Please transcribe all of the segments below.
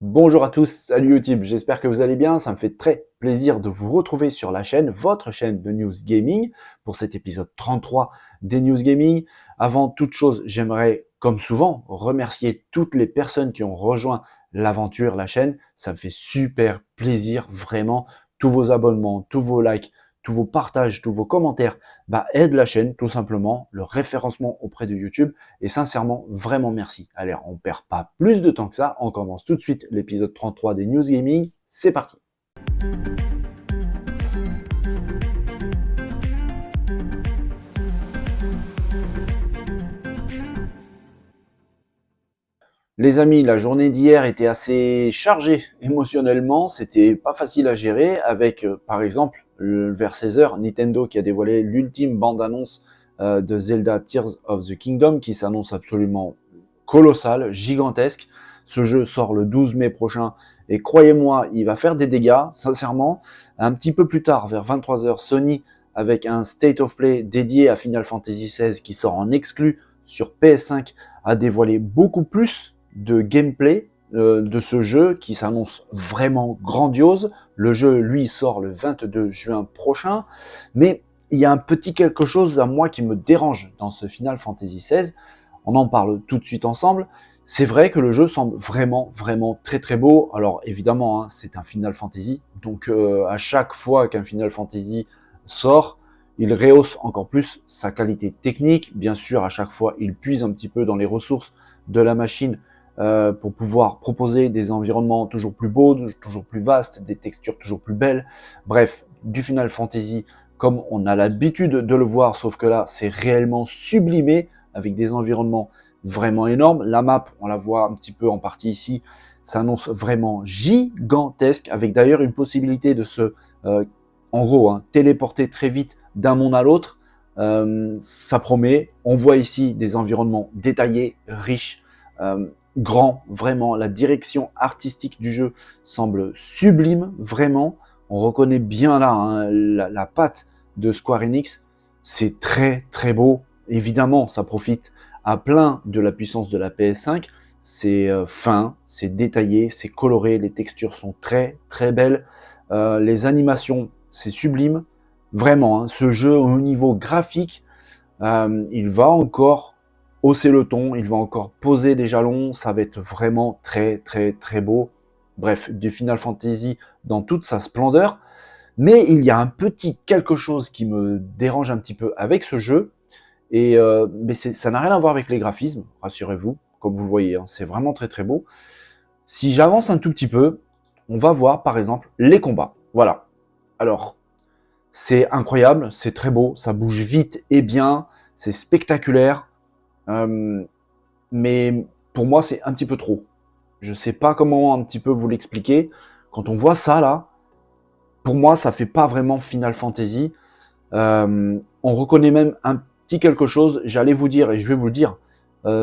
Bonjour à tous, salut YouTube, j'espère que vous allez bien, ça me fait très plaisir de vous retrouver sur la chaîne, votre chaîne de News Gaming, pour cet épisode 33 des News Gaming. Avant toute chose, j'aimerais, comme souvent, remercier toutes les personnes qui ont rejoint l'aventure, la chaîne. Ça me fait super plaisir, vraiment. Tous vos abonnements, tous vos likes, tous vos partages, tous vos commentaires, aident la chaîne, tout simplement, le référencement auprès de YouTube. Et sincèrement, vraiment merci. Allez, on perd pas plus de temps que ça. On commence tout de suite l'épisode 33 des News Gaming. C'est parti. Les amis, la journée d'hier était assez chargée émotionnellement. C'était pas facile à gérer avec, par exemple, vers 16h, Nintendo qui a dévoilé l'ultime bande-annonce de Zelda Tears of the Kingdom qui s'annonce absolument colossal, gigantesque. Ce jeu sort le 12 mai prochain et croyez-moi, il va faire des dégâts, sincèrement. Un petit peu plus tard, vers 23h, Sony avec un State of Play dédié à Final Fantasy XVI qui sort en exclu sur PS5 a dévoilé beaucoup plus de gameplay de ce jeu qui s'annonce vraiment grandiose. Le jeu, lui, sort le 22 juin prochain, mais il y a un petit quelque chose à moi qui me dérange dans ce Final Fantasy XVI. On en parle tout de suite ensemble. C'est vrai que le jeu semble vraiment très très beau. Alors évidemment, hein, c'est un Final Fantasy, donc à chaque fois qu'un Final Fantasy sort, il rehausse encore plus sa qualité technique. Bien sûr, à chaque fois, il puise un petit peu dans les ressources de la machine pour pouvoir proposer des environnements toujours plus beaux, toujours plus vastes, des textures toujours plus belles. Bref, du Final Fantasy comme on a l'habitude de le voir, sauf que là, c'est réellement sublimé avec des environnements vraiment énormes. La map, on la voit un petit peu en partie ici, s'annonce vraiment gigantesque, avec d'ailleurs une possibilité de se, en gros, téléporter très vite d'un monde à l'autre. Ça promet. On voit ici des environnements détaillés, riches, grands, vraiment. La direction artistique du jeu semble sublime, vraiment. On reconnaît bien là la patte de Square Enix. C'est très très beau. Évidemment, ça profite à plein de la puissance de la PS5. C'est fin, c'est détaillé, c'est coloré, les textures sont très très belles. Les animations, c'est sublime. Vraiment, hein, ce jeu au niveau graphique, il va encore hausser le ton, il va encore poser des jalons, ça va être vraiment très très très beau. Bref, du Final Fantasy dans toute sa splendeur. Mais il y a un petit quelque chose qui me dérange un petit peu avec ce jeu, et mais ça n'a rien à voir avec les graphismes, rassurez-vous, comme vous le voyez, hein, c'est vraiment très très beau. Si j'avance un tout petit peu, on va voir par exemple les combats. Voilà. Alors, c'est incroyable, c'est très beau, ça bouge vite et bien, c'est spectaculaire, euh, mais pour moi c'est un petit peu trop. Je sais pas comment un petit peu vous l'expliquer. Quand on voit ça là, pour moi ça fait pas vraiment Final Fantasy. On reconnaît même un petit quelque chose, j'allais vous dire, et je vais vous le dire,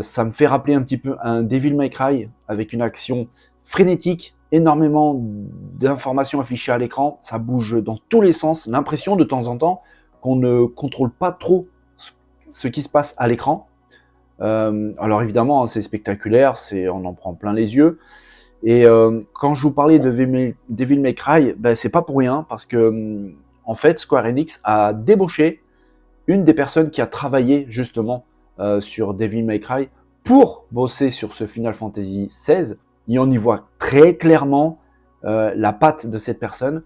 ça me fait rappeler un petit peu un Devil May Cry, avec une action frénétique, énormément d'informations affichées à l'écran, ça bouge dans tous les sens, l'impression de temps en temps qu'on ne contrôle pas trop ce qui se passe à l'écran. Alors évidemment, hein, c'est spectaculaire, on en prend plein les yeux, et quand je vous parlais de Devil May Cry, c'est pas pour rien, parce que en fait, Square Enix a débauché une des personnes qui a travaillé justement sur Devil May Cry pour bosser sur ce Final Fantasy XVI, et on y voit très clairement la patte de cette personne,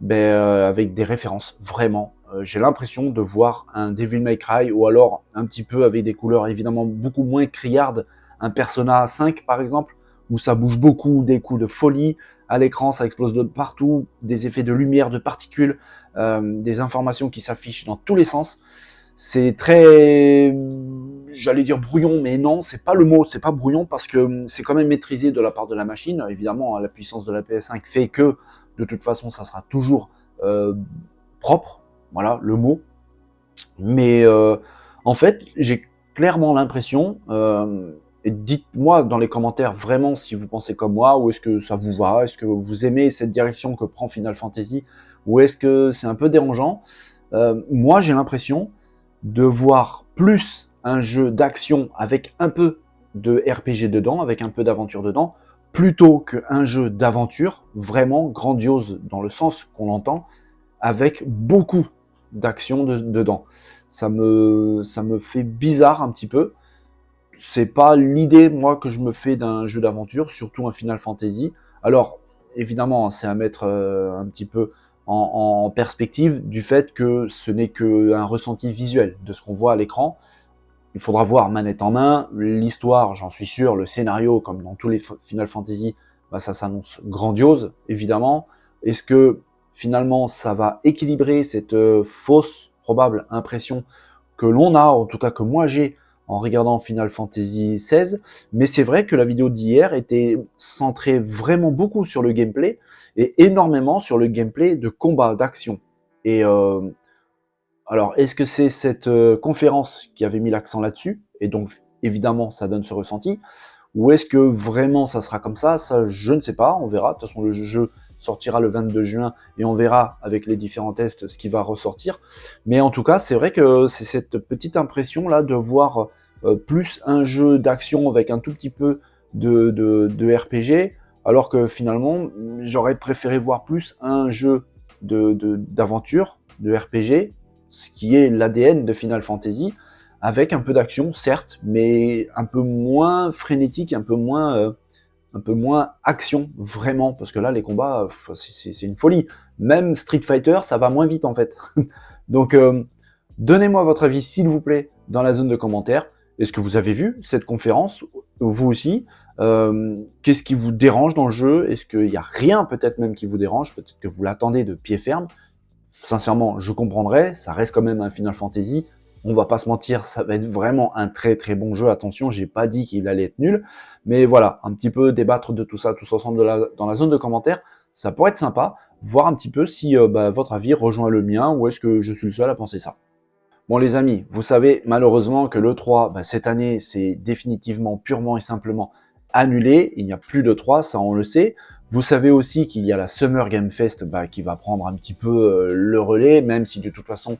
avec des références, vraiment. J'ai l'impression de voir un Devil May Cry, ou alors un petit peu avec des couleurs évidemment beaucoup moins criardes, un Persona 5 par exemple, où ça bouge beaucoup, des coups de folie à l'écran, ça explose de partout, des effets de lumière, de particules, des informations qui s'affichent dans tous les sens. C'est très, j'allais dire brouillon, mais non, c'est pas le mot, c'est pas brouillon, parce que c'est quand même maîtrisé de la part de la machine. Évidemment, la puissance de la PS5 fait que, de toute façon, ça sera toujours propre, voilà le mot. Mais en fait, j'ai clairement l'impression, et dites-moi dans les commentaires vraiment si vous pensez comme moi, ou est-ce que ça vous va, est-ce que vous aimez cette direction que prend Final Fantasy, ou est-ce que c'est un peu dérangeant. Moi, j'ai l'impression de voir plus un jeu d'action avec un peu de RPG dedans, avec un peu d'aventure dedans, plutôt qu'un jeu d'aventure vraiment grandiose dans le sens qu'on l'entend, avec beaucoup d'action dedans. Ça me fait bizarre un petit peu. C'est pas l'idée, moi, que je me fais d'un jeu d'aventure, surtout un Final Fantasy. Alors, évidemment, c'est à mettre un petit peu en perspective du fait que ce n'est qu'un ressenti visuel de ce qu'on voit à l'écran. Il faudra voir manette en main. L'histoire, j'en suis sûr, le scénario, comme dans tous les Final Fantasy, bah, ça s'annonce grandiose, évidemment. Est-ce que finalement ça va équilibrer cette fausse, probable impression que l'on a, en tout cas que moi j'ai en regardant Final Fantasy XVI, mais c'est vrai que la vidéo d'hier était centrée vraiment beaucoup sur le gameplay et énormément sur le gameplay de combat, d'action. Et alors, est-ce que c'est cette conférence qui avait mis l'accent là-dessus, et donc évidemment ça donne ce ressenti, ou est-ce que vraiment ça sera comme ça? Ça, je ne sais pas, on verra. De toute façon, le jeu sortira le 22 juin et on verra avec les différents tests ce qui va ressortir. Mais en tout cas, c'est vrai que c'est cette petite impression là de voir plus un jeu d'action avec un tout petit peu de RPG, alors que finalement, j'aurais préféré voir plus un jeu d'aventure, de RPG, ce qui est l'ADN de Final Fantasy, avec un peu d'action, certes, mais un peu moins frénétique, un peu moins action, vraiment, parce que là, les combats, c'est une folie. Même Street Fighter, ça va moins vite, en fait. Donc, donnez-moi votre avis, s'il vous plaît, dans la zone de commentaires. Est-ce que vous avez vu cette conférence, vous aussi? Qu'est-ce qui vous dérange dans le jeu? Est-ce qu'il n'y a rien, peut-être même, qui vous dérange? Peut-être que vous l'attendez de pied ferme. Sincèrement, je comprendrais, ça reste quand même un Final Fantasy. On va pas se mentir, ça va être vraiment un très très bon jeu. Attention, j'ai pas dit qu'il allait être nul, mais voilà, un petit peu débattre de tout ça tous ensemble dans la zone de commentaires, ça pourrait être sympa. Voir un petit peu si votre avis rejoint le mien ou est-ce que je suis le seul à penser ça. Bon les amis, vous savez malheureusement que l'E3, cette année, c'est définitivement, purement et simplement annulé. Il n'y a plus d'E3, ça on le sait. Vous savez aussi qu'il y a la Summer Game Fest qui va prendre un petit peu le relais, même si de toute façon,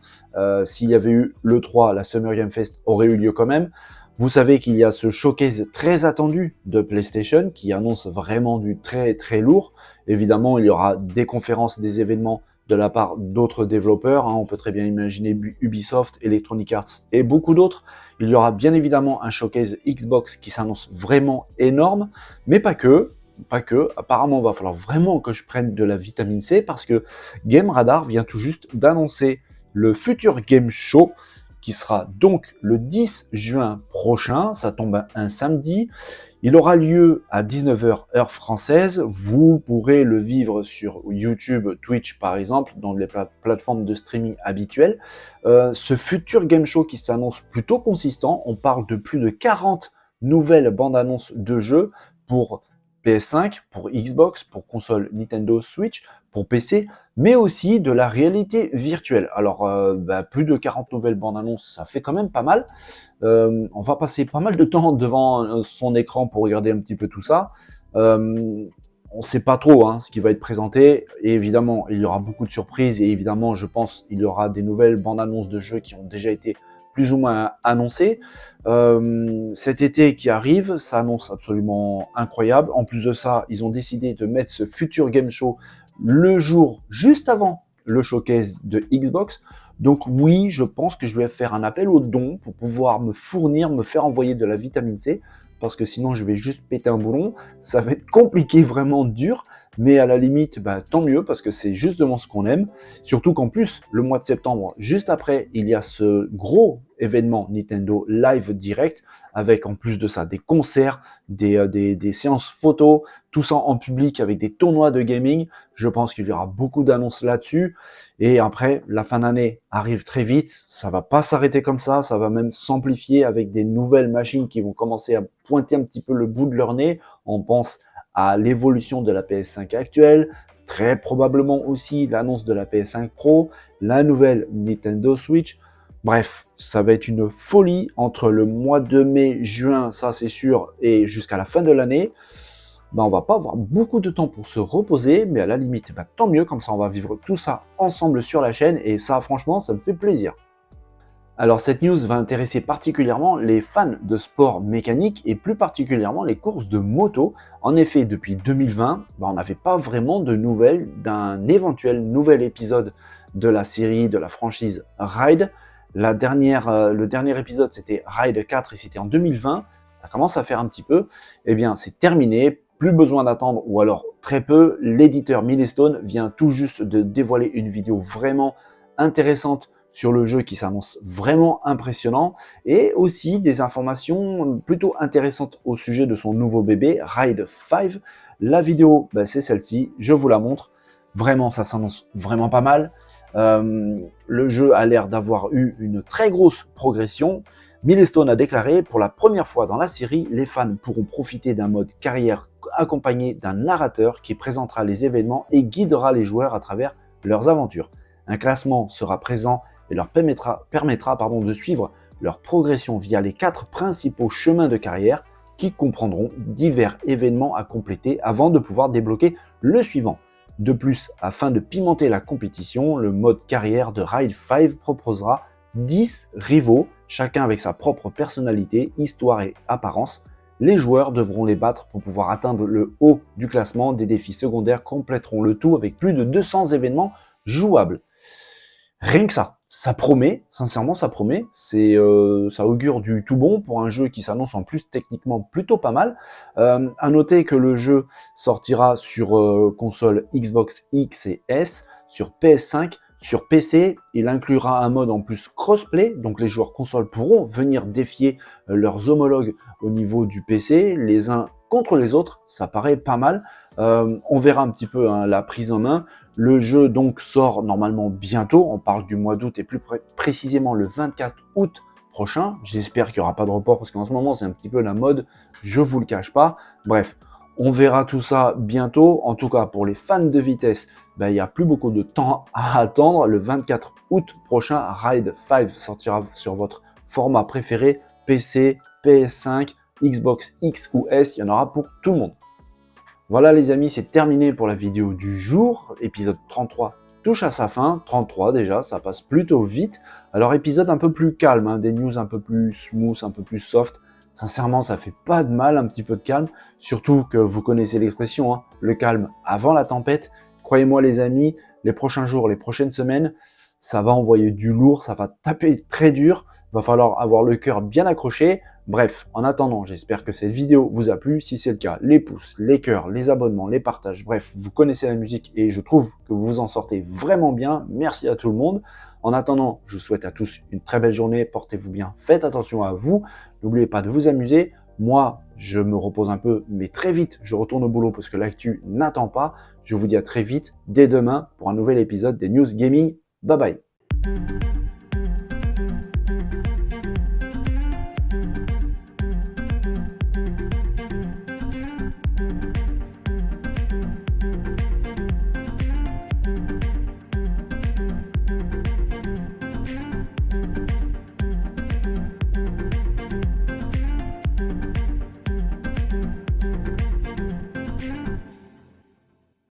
s'il y avait eu l'E3, la Summer Game Fest aurait eu lieu quand même. Vous savez qu'il y a ce showcase très attendu de PlayStation qui annonce vraiment du très très lourd. Évidemment, il y aura des conférences, des événements de la part d'autres développeurs. On peut très bien imaginer Ubisoft, Electronic Arts et beaucoup d'autres. Il y aura bien évidemment un showcase Xbox qui s'annonce vraiment énorme, mais pas que. Pas que. Apparemment, il va falloir vraiment que je prenne de la vitamine C parce que Game Radar vient tout juste d'annoncer le futur Game Show qui sera donc le 10 juin prochain. Ça tombe un samedi. Il aura lieu à 19h heure française. Vous pourrez le vivre sur YouTube, Twitch par exemple, dans les plateformes de streaming habituelles. Ce futur game show qui s'annonce plutôt consistant, on parle de plus de 40 nouvelles bandes annonces de jeux pour PS5, pour Xbox, pour console Nintendo Switch, pour PC, mais aussi de la réalité virtuelle. Alors, plus de 40 nouvelles bandes annonces, ça fait quand même pas mal. On va passer pas mal de temps devant son écran pour regarder un petit peu tout ça. On ne sait pas trop ce qui va être présenté. Et évidemment, il y aura beaucoup de surprises. Et évidemment, je pense qu'il y aura des nouvelles bandes annonces de jeux qui ont déjà été plus ou moins annoncées. Cet été qui arrive, ça annonce absolument incroyable. En plus de ça, ils ont décidé de mettre ce futur game show le jour juste avant le showcase de Xbox. Donc oui, je pense que je vais faire un appel aux dons pour pouvoir me fournir, me faire envoyer de la vitamine C, parce que sinon je vais juste péter un boulon. Ça va être compliqué, vraiment dur, mais à la limite, tant mieux, parce que c'est justement ce qu'on aime. Surtout qu'en plus, le mois de septembre, juste après, il y a ce gros événement Nintendo Live Direct, avec en plus de ça des concerts, des séances photos, tout ça en public avec des tournois de gaming. Je pense qu'il y aura beaucoup d'annonces là-dessus. Et après, la fin d'année arrive très vite. Ça va pas s'arrêter comme ça. Ça va même s'amplifier avec des nouvelles machines qui vont commencer à pointer un petit peu le bout de leur nez. On pense à l'évolution de la PS5 actuelle, très probablement aussi l'annonce de la PS5 Pro, la nouvelle Nintendo Switch. Bref, ça va être une folie entre le mois de mai, juin, ça c'est sûr, et jusqu'à la fin de l'année. On va pas avoir beaucoup de temps pour se reposer, mais à la limite, tant mieux, comme ça on va vivre tout ça ensemble sur la chaîne, et ça franchement, ça me fait plaisir. Alors cette news va intéresser particulièrement les fans de sport mécanique et plus particulièrement les courses de moto. En effet, depuis 2020, on n'avait pas vraiment de nouvelles d'un éventuel nouvel épisode de la série, de la franchise Ride. Le dernier épisode c'était Ride 4 et c'était en 2020. Ça commence à faire un petit peu. Eh bien c'est terminé, plus besoin d'attendre ou alors très peu. L'éditeur Milestone vient tout juste de dévoiler une vidéo vraiment intéressante sur le jeu qui s'annonce vraiment impressionnant et aussi des informations plutôt intéressantes au sujet de son nouveau bébé Ride 5. La vidéo, c'est celle-ci, je vous la montre. Vraiment, ça s'annonce vraiment pas mal. Le jeu a l'air d'avoir eu une très grosse progression. Milestone a déclaré: pour la première fois dans la série, les fans pourront profiter d'un mode carrière accompagné d'un narrateur qui présentera les événements et guidera les joueurs à travers leurs aventures. Un classement sera présent et leur permettra de suivre leur progression via les 4 principaux chemins de carrière qui comprendront divers événements à compléter avant de pouvoir débloquer le suivant. De plus, afin de pimenter la compétition, le mode carrière de Ride 5 proposera 10 rivaux, chacun avec sa propre personnalité, histoire et apparence. Les joueurs devront les battre pour pouvoir atteindre le haut du classement. Des défis secondaires compléteront le tout avec plus de 200 événements jouables. Rien que ça promet, sincèrement ça promet, ça augure du tout bon pour un jeu qui s'annonce en plus techniquement plutôt pas mal. À noter que le jeu sortira sur console Xbox X et S, sur PS5, sur PC. Il inclura un mode en plus crossplay, donc les joueurs console pourront venir défier leurs homologues au niveau du PC, les uns contre les autres, ça paraît pas mal. On verra un petit peu la prise en main. Le jeu donc sort normalement bientôt, on parle du mois d'août et plus précisément le 24 août prochain. J'espère qu'il n'y aura pas de report parce qu'en ce moment c'est un petit peu la mode, je vous le cache pas. Bref, on verra tout ça bientôt. En tout cas pour les fans de vitesse, il n'y a plus beaucoup de temps à attendre. Le 24 août prochain, Ride 5 sortira sur votre format préféré, PC, PS5, Xbox X ou S, il y en aura pour tout le monde. Voilà les amis, c'est terminé pour la vidéo du jour. Épisode 33 touche à sa fin. 33 déjà, ça passe plutôt vite. Alors épisode un peu plus calme, des news un peu plus smooth, un peu plus soft. Sincèrement, ça fait pas de mal, un petit peu de calme. Surtout que vous connaissez l'expression, le calme avant la tempête. Croyez-moi les amis, les prochains jours, les prochaines semaines, ça va envoyer du lourd, ça va taper très dur. Il va falloir avoir le cœur bien accroché. Bref, en attendant, j'espère que cette vidéo vous a plu. Si c'est le cas, les pouces, les cœurs, les abonnements, les partages, bref, vous connaissez la musique et je trouve que vous vous en sortez vraiment bien. Merci à tout le monde. En attendant, je vous souhaite à tous une très belle journée. Portez-vous bien, faites attention à vous. N'oubliez pas de vous amuser. Moi, je me repose un peu, mais très vite, je retourne au boulot parce que l'actu n'attend pas. Je vous dis à très vite, dès demain, pour un nouvel épisode des News Gaming. Bye bye.